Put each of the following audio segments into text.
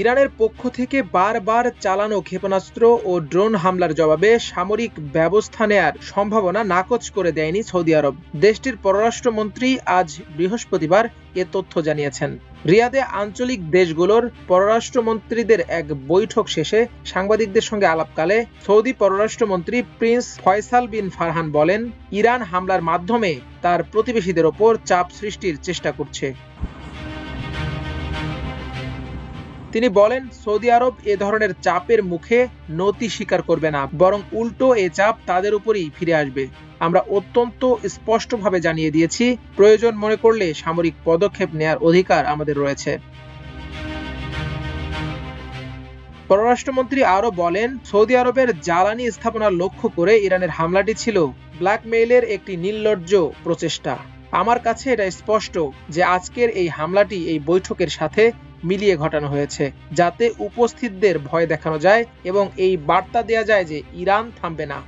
ইরানের পক্ষ থেকে বারবার চালানো ক্ষেপণাস্ত্র ও ড্রোন হামলার জবাবে সামরিক ব্যবস্থা নেয়ার সম্ভাবনা নাকচ করে দেয়নি সৌদি আরব। দেশটির পররাষ্ট্রমন্ত্রী আজ বৃহস্পতিবার এ তথ্য জানিয়েছেন। রিয়াদে আঞ্চলিক দেশগুলোর পররাষ্ট্রমন্ত্রীদের এক বৈঠক শেষে সাংবাদিকদের সঙ্গে আলাপকালে সৌদি পররাষ্ট্রমন্ত্রী প্রিন্স ফয়সাল বিন ফারহান বলেন, ইরান হামলার মাধ্যমে তার প্রতিবেশীদের ওপর চাপ সৃষ্টির চেষ্টা করছে। তিনি বলেন, সৌদি আরব এ ধরনের চাপের মুখে নতি স্বীকার করবে না, বরং উল্টো এ চাপ তাদের উপরই ফিরে আসবে। আমরা অত্যন্ত স্পষ্টভাবে জানিয়ে দিয়েছি, প্রয়োজন মনে করলে সামরিক পদক্ষেপ নেয়ার অধিকার আমাদের রয়েছে। পররাষ্ট্রমন্ত্রী আরও বলেন, সৌদি আরবের জ্বালানি স্থাপনা লক্ষ্য করে ইরানের হামলাটি ছিল ব্ল্যাকমেইলের একটি নির্লজ্জ প্রচেষ্টা। আমার কাছে এটা স্পষ্ট যে আজকের এই হামলাটি এই বৈঠকের সাথে মিলিয়ে ঘটানো হয়েছে, যাতে উপস্থিতদের ভয় দেখানো যায় এবং এই বার্তা দেয়া যায় যে ইরান থামবে না।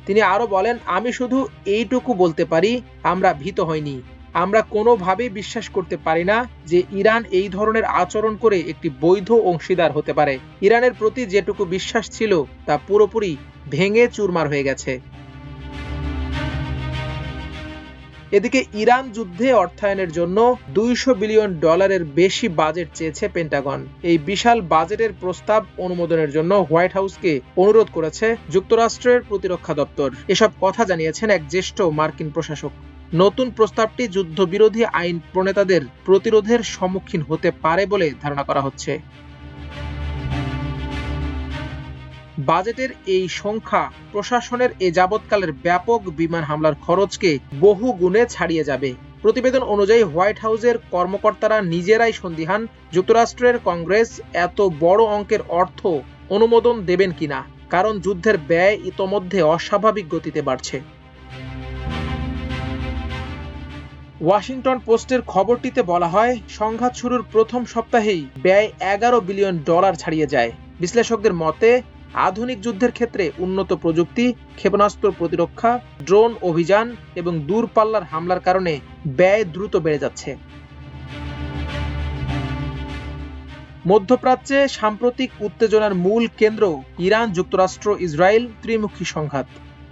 তিনি আরো বলেন, আমি শুধু এইটুকু বলতে পারি, আমরা ভীত হইনি। আমরা কোনোভাবেই বিশ্বাস করতে পারি না যে ইরান এই ধরনের আচরণ করে একটি বৈধ অংশীদার হতে পারে। ইরানের প্রতি যেটুকু বিশ্বাস ছিল তা পুরোপুরি ভেঙে চুরমার হয়ে গেছে। এদিকে ইরান যুদ্ধে অর্থায়নের জন্য $200 বিলিয়ন বেশি বাজেট চেয়েছে পেন্টাগন। এই বিশাল বাজেটের প্রস্তাব অনুমোদনের জন্য হোয়াইট হাউসকে অনুরোধ করেছে যুক্তরাষ্ট্রের প্রতিরক্ষা দপ্তর। এসব কথা জানিয়েছেন এক জ্যেষ্ঠ মার্কিন প্রশাসক। নতুন প্রস্তাবটি যুদ্ধবিরোধী আইন প্রণেতাদের প্রতিরোধের সম্মুখীন হতে পারে বলে ধারণা করা হচ্ছে। বাজেটের এই সংখ্যা প্রশাসনের এ যাবৎকালের ব্যাপক বিমান হামলার খরচকে বহু গুণে ছাড়িয়ে যাবে। প্রতিবেদন অনুযায়ী হোয়াইট হাউসের কর্মকর্তারা নিজেরাই সন্দিহান যুক্তরাষ্ট্রের কংগ্রেস এত বড় অঙ্কের অর্থ অনুমোদন দেবেন কিনা, কারণ যুদ্ধের ব্যয় ইতোমধ্যে অস্বাভাবিক গতিতে বাড়ছে। ওয়াশিংটন পোস্টের খবরটিতে বলা হয়, সংঘাত শুরুর প্রথম সপ্তাহেই ব্যয় $11 বিলিয়ন ছাড়িয়ে যায়। বিশ্লেষকদের মতে, আধুনিক যুদ্ধের ক্ষেত্রে উন্নত প্রযুক্তি, ক্ষেপণাস্ত্র প্রতিরক্ষা, ড্রোন অভিযান এবং দূরপাল্লার হামলার কারণে ব্যয় দ্রুত বেড়ে যাচ্ছে। মধ্যপ্রাচ্যে সাম্প্রতিক উত্তেজনার মূল কেন্দ্র ইরান, যুক্তরাষ্ট্র, ইসরায়েল ত্রিমুখী সংঘাত।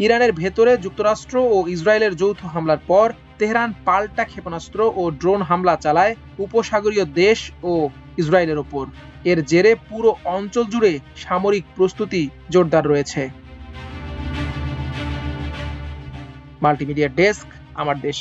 ইরানের ভেতরে যুক্তরাষ্ট্র ও ইসরায়েলের যৌথ হামলার পর তেহরান পাল্টা ক্ষেপণাস্ত্র ও ড্রোন হামলা চালায় উপসাগরীয় দেশ ও ইসরায়েলের ওপর। এর জেরে পুরো অঞ্চল জুড়ে সামরিক প্রস্তুতি জোরদার রয়েছে। মাল্টিমিডিয়া ডেস্ক, আমার দেশ।